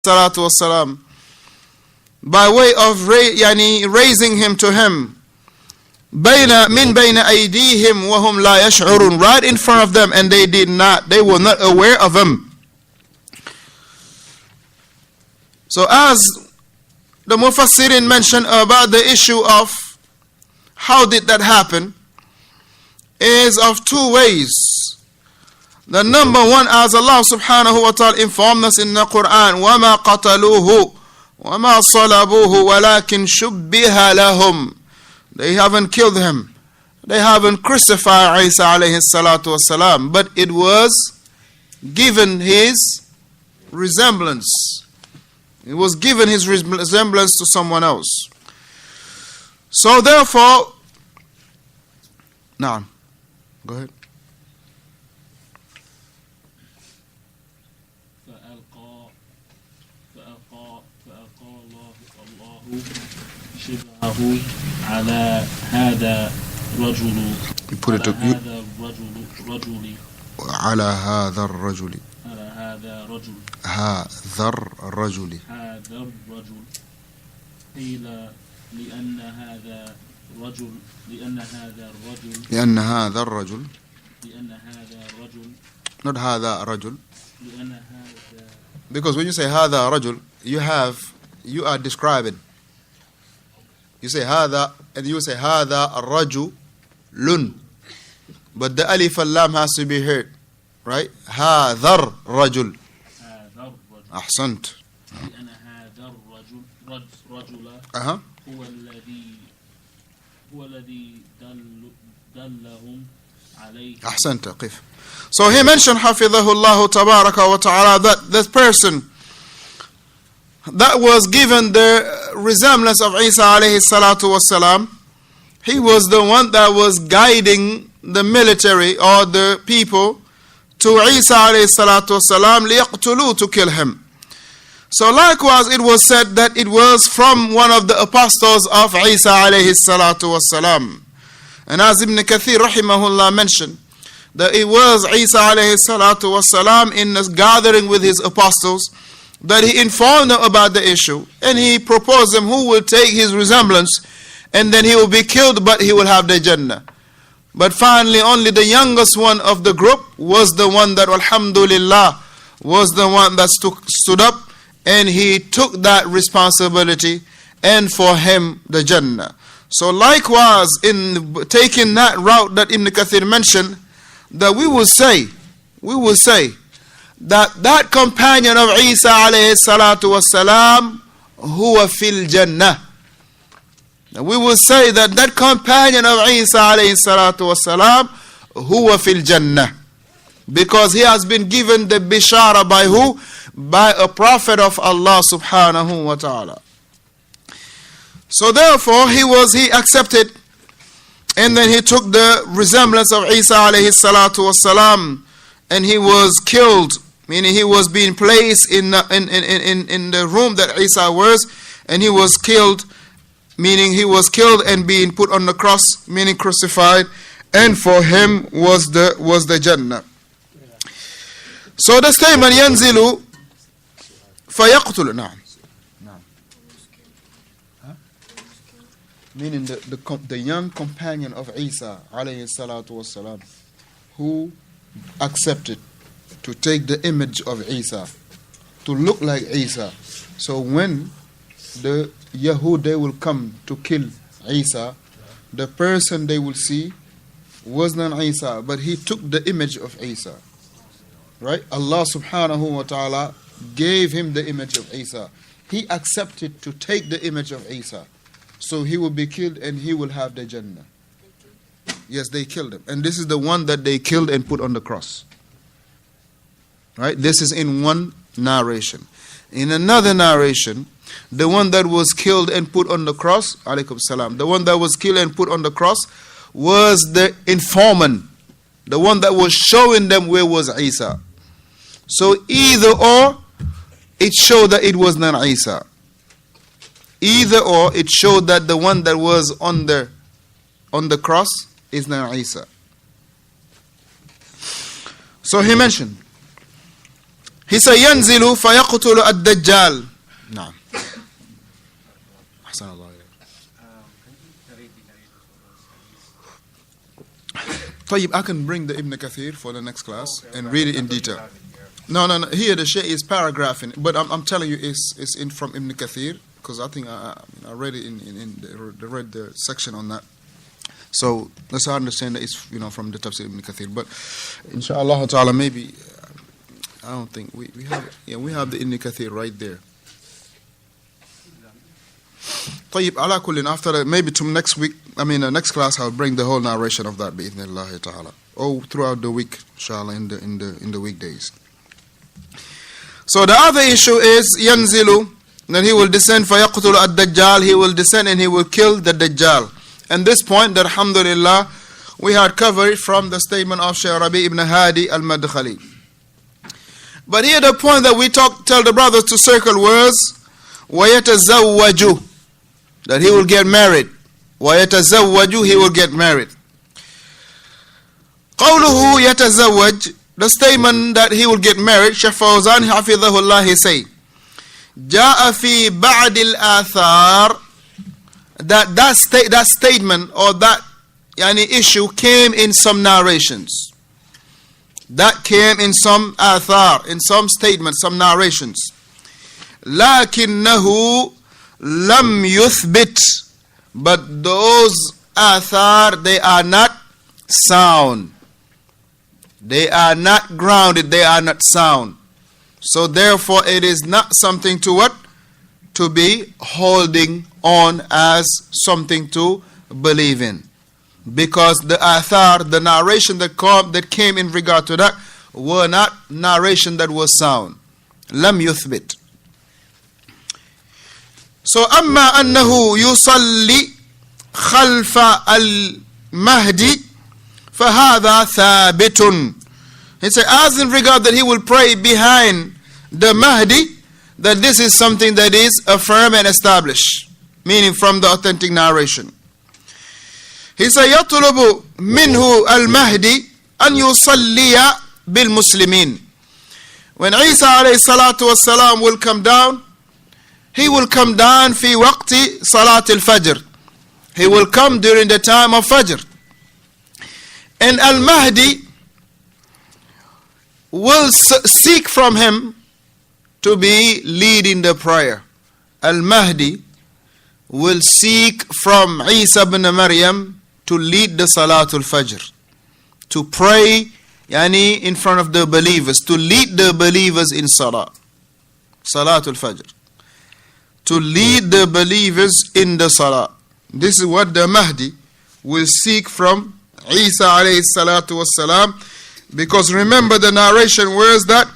salatu wasalam, by way of raising him to him, min bayna aydihim wa hum la yash'urun, right in front of them, and they were not aware of him. So as the Mufassirin mentioned about the issue of how did that happen, is of two ways. The number one, as Allah subhanahu wa ta'ala informed us in the Quran, وَمَا قَتَلُوهُ وَمَا صَلَبُوهُ وَلَكِنْ شُبِّهَ لَهُمْ. They haven't killed him, they haven't crucified Isa alayhi salatu wasalam, but it was given his resemblance. It was given his resemblance to someone else. So therefore, now, go ahead. شبهه على هذا الرجل. You put it to you. على هذا الرجل. هذا الرجل. قيل لأن هذا الرجل not هذا الرجل, because when you say هذا الرجل, you are describing. You say هذا and you say هذا الرجل, but the alif and lam has to be heard, right? هذا الرجل. أحسنت. لأن هذا الرجل هو الذي دلهم عليه. أحسنت. قف. So he mentioned حفظه الله تبارك وتعالى that this person that was given the resemblance of Isa alayhi salatu wasalam, he was the one that was guiding the military or the people to Isa alayhi salatu wasalam liyaqtulu, to kill him. So likewise it was said that it was from one of the apostles of Isa alayhi salatu wasalam. And as Ibn Kathir rahimahullah mentioned, that it was Isa alayhi salatu wasalam in this gathering with his apostles, that he informed them about the issue, and he proposed them who will take his resemblance, and then he will be killed, but he will have the Jannah. But finally only the youngest one of the group was the one that, alhamdulillah, was the one that stood up, and he took that responsibility, and for him the Jannah. So likewise, in taking that route that Ibn Kathir mentioned, that we will say that companion of Isa alayhi salatu wasalam, huwa fil Jannah. We will say that companion of Isa alayhi salatu wasalam, huwa fil Jannah, because he has been given the bishara by who? By a prophet of Allah subhanahu wa ta'ala. So therefore he accepted, and then he took the resemblance of Isa alayhi salatu wasalam, and he was killed, meaning he was being placed in the room that Isa was, and he was killed, meaning he was killed and being put on the cross, meaning crucified, and for him was the Jannah. So the statement yanzilu fayaqtul, na'am, meaning the young companion of Isa alayhi salatu wasalam, who accepted to take the image of Isa, to look like Isa. So when the Yahud, they will come to kill Isa, the person they will see was not Isa, but he took the image of Isa, right? Allah subhanahu wa ta'ala gave him the image of Isa. He accepted to take the image of Isa, so he will be killed and he will have the Jannah. Yes, they killed him, and this is the one that they killed and put on the cross, right? This is in one narration. In another narration, the one that was killed and put on the cross, alaykum salam, the one that was killed and put on the cross was the informant, the one that was showing them where was Isa. So either or, it showed that it was not Isa. Either or, it showed that the one that was on the cross is not Isa. So he mentioned, He said, ينزل فيقتل الدجال. نعم. أحسن الله إليك. طيب, I can bring the Ibn Kathir for the next class and read it in detail. No. Here the Shaykh is paragraphing, but I'm telling you, it's in from Ibn Kathir, because I think I read it read the section on that. So let's understand that it's from the Tafsir Ibn Kathir. But inshallah ta'ala, maybe I don't think we have the Ibn Kathir right there. طيب, ala kullin, after that, maybe to next week, next class, I'll bring the whole narration of that bi'idhnillahi ta'ala. Throughout the week, inshallah, in the weekdays. So the other issue is yanzilu, that he will descend fayaqtul ad-dajjal, he will descend and he will kill the dajjal. And this point, that alhamdulillah, we had covered from the statement of Shaykh Rabee ibn Hadi al-Madkhali. But here the point that we tell the brothers to circle was وَيَتَزَوَّجُ, that he will get married. وَيَتَزَوَّجُ, he will get married. قَوْلُهُ يَتَزَوَّج, the statement that he will get married, Shaykh Fawzan hafidhahullah, he say, جَاءَ فِي بَعْدِ الْآثَارِ, that statement or that issue came in some narrations. That came in some athar, in some statements, some narrations. لَكِنَّهُ لَمْ يُثْبِتْ, but those athar, they are not sound. They are not grounded, they are not sound. So therefore it is not something to what? To be holding on as something to believe in. Because the athar, the narration that came in regard to that, were not narration that was sound. Lam yuthbit. So amma annahu yusalli khalfa al-mahdi fahadha thabitun. He said, as in regard that he will pray behind the Mahdi, that this is something that is affirmed and established, meaning from the authentic narration. He said, يطلب منه المهدي أن يصلي بالمسلمين. When Isa alayhi salatu wassalam will come down, he will come down في وقت صلاة الفجر. He will come during the time of Fajr. And Al-Mahdi will seek from him to be leading the prayer. Al-Mahdi will seek from Isa ibn Maryam to lead the Salatul Fajr, to pray in front of the believers, to lead the believers in Salah, Salatul Fajr, to lead the believers in the Salah. This is what the Mahdi will seek from Isa alayhi salatu wassalam, because remember the narration was that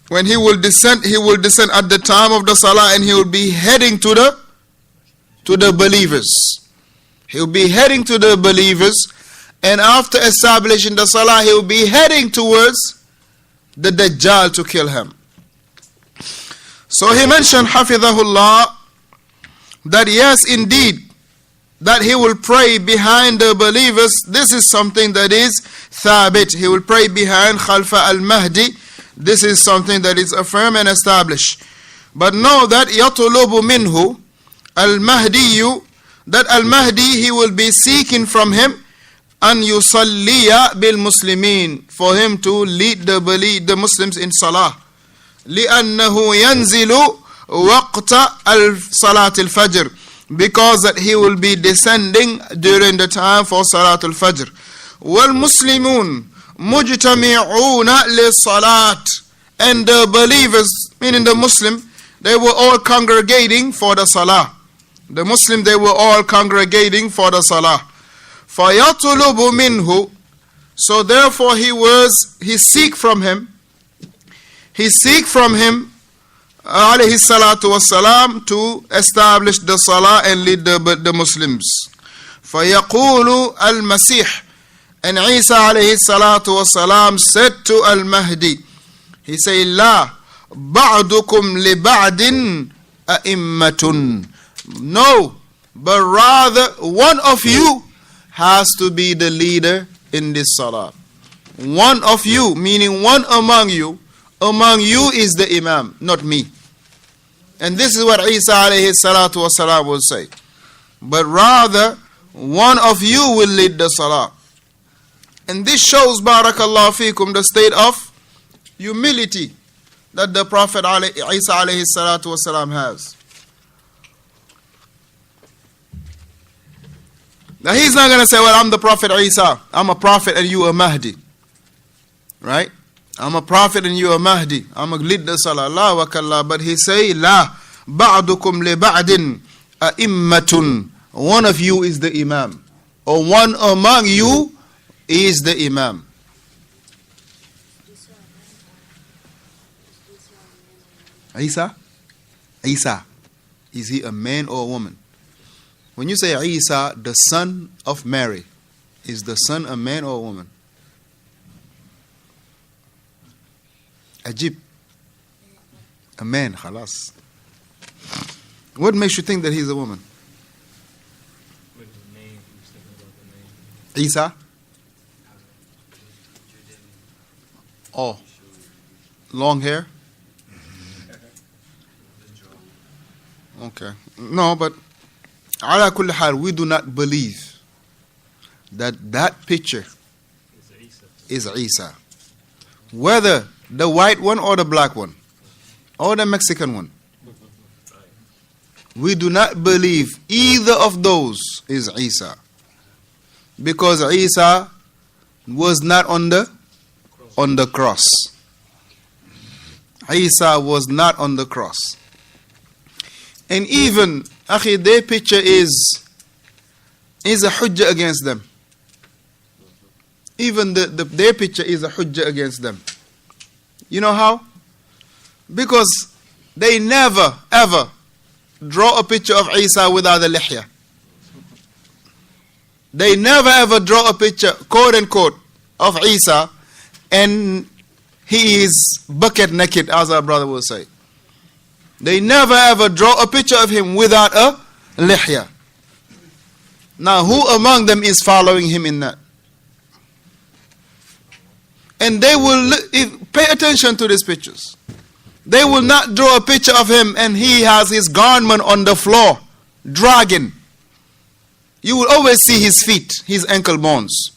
when he will descend at the time of the Salah, and he will be heading to the believers. He will be heading to the believers, and after establishing the Salah, he will be heading towards the Dajjal to kill him. So he mentioned, Hafidhahullah, that yes, indeed, that he will pray behind the believers. This is something that is thabit. He will pray behind Khalfa al-Mahdi. This is something that is affirmed and established. But know that yatulubu minhu al-Mahdiyu, that al-Mahdi, he will be seeking from him an yusalliya bil muslimin, for him to lead the Muslims in salah. لأنه ينزل وقت صلاة الفجر, because that he will be descending during the time for Salatul Fajr. وَالْمُسْلِمُونَ مُجْتَمِعُونَ لِلصَّلَاةِ, and the believers, meaning the Muslim, they were all congregating for the Salah. The Muslim, they were all congregating for the Salah. فَيَطْلُبُ مِنْهُ, so therefore he seek from him, alayhi salatu wassalam, to establish the Salah and lead the Muslims. فَيَقُولُ الْمَسِيحِ, and Isa alayhi salatu wassalam said to Al-Mahdi, he said, لَا بَعْدُكُمْ لِبَعْدٍ أَئِمَّةٌ, no, but rather one of you has to be the leader in this Salah. One of you, meaning one among you, among you is the Imam, not me. And this is what Isa alayhi salatu wasalam will say. But rather, one of you will lead the salah. And this shows, barakallahu fikum, the state of humility that the Prophet Isa alayhi salatu wasalam has. Now he's not going to say, well, I'm the Prophet Isa. I'm a prophet and you are Mahdi. Right? I'm a prophet and you are Mahdi. I'm a lead the salah. Allah wa kallah. But he say, La ba'dukum li ba'din a'immatun. One of you is the Imam. Or one among you is the Imam. Isa? Isa. Is he a man or a woman? When you say Isa, the son of Mary, is the son a man or a woman? Ajib. A man, khalas. What makes you think that he's a woman? Isa? Oh. Long hair? Okay. No, but ala kulli hal, we do not believe that that picture is Isa. Whether the white one or the black one or the Mexican one, we do not believe either of those is Isa, because Isa was not on the cross. Isa was not on the cross. And even, akhi, their picture is a hujjah against them. Even their picture is a hujjah against them. You know how? Because they never ever draw a picture of Isa without a lihya. They never ever draw a picture, quote unquote, of Isa and he is bucket naked, as our brother will say. They never ever draw a picture of him without a lihya. Now, who among them is following him in that? And they will pay attention to these pictures. They will not draw a picture of him and he has his garment on the floor, dragging. You will always see his feet, his ankle bones.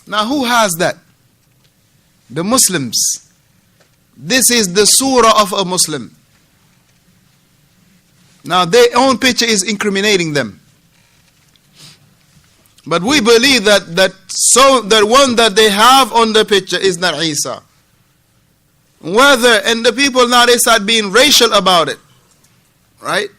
Now, who has that? The Muslims. This is the surah of a Muslim. Now their own picture is incriminating them. But we believe that the one that they have on the picture is not Isa. And the people now they start being racial about it. Right?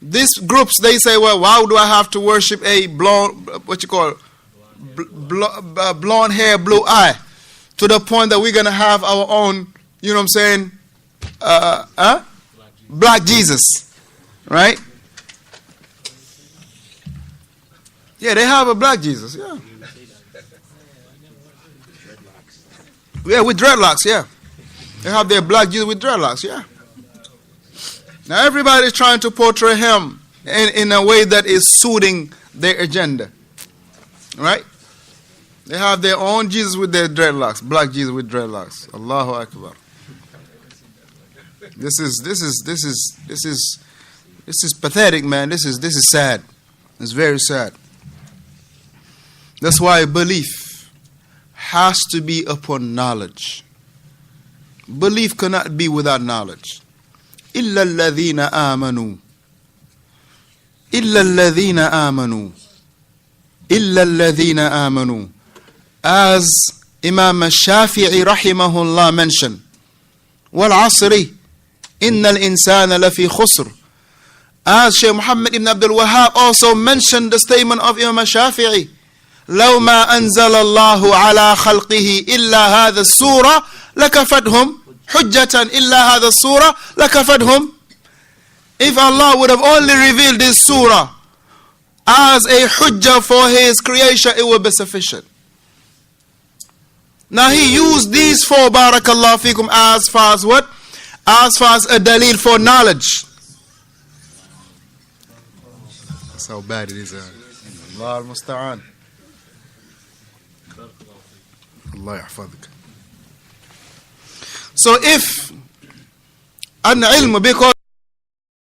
These groups, they say, well, why do I have to worship a blonde, blonde hair, blue eye? To the point that we're going to have our own, you know what I'm saying? Black Jesus. Right? Yeah, they have a black Jesus. Yeah. Yeah, with dreadlocks. Yeah. They have their black Jesus with dreadlocks. Yeah. Now everybody's trying to portray him in a way that is suiting their agenda. Right? They have their own Jesus with their dreadlocks. Black Jesus with dreadlocks. Allahu Akbar. This is pathetic, man. This is sad. It's very sad. That's why belief has to be upon knowledge. Belief cannot be without knowledge. إِلَّا الَّذِينَ آمَنُوا إِلَّا الَّذِينَ آمَنُوا إِلَّا الَّذِينَ آمَنُوا. As Imam Shafi'i rahimahullah mentioned, وَالْعَصْرِ إِنَّ الْإِنسَانَ لَفِي خُسْرٍ. As Shaykh Muhammad ibn Abdul Wahhab also mentioned the statement of Imam Shafi'i, لو ما أنزل الله على خلقه إلا هذا السورة لكفتهم حجة إلا هذا السورة لكفتهم. If Allah would have only revealed this surah as a hujjah for his creation, it would be sufficient. Now he used these four, barakallahu fikum, as far as what? As far as a dalil for knowledge. That's how bad it is. Allah al-Musta'an. Allah yahfadhuk. So if an ilm, because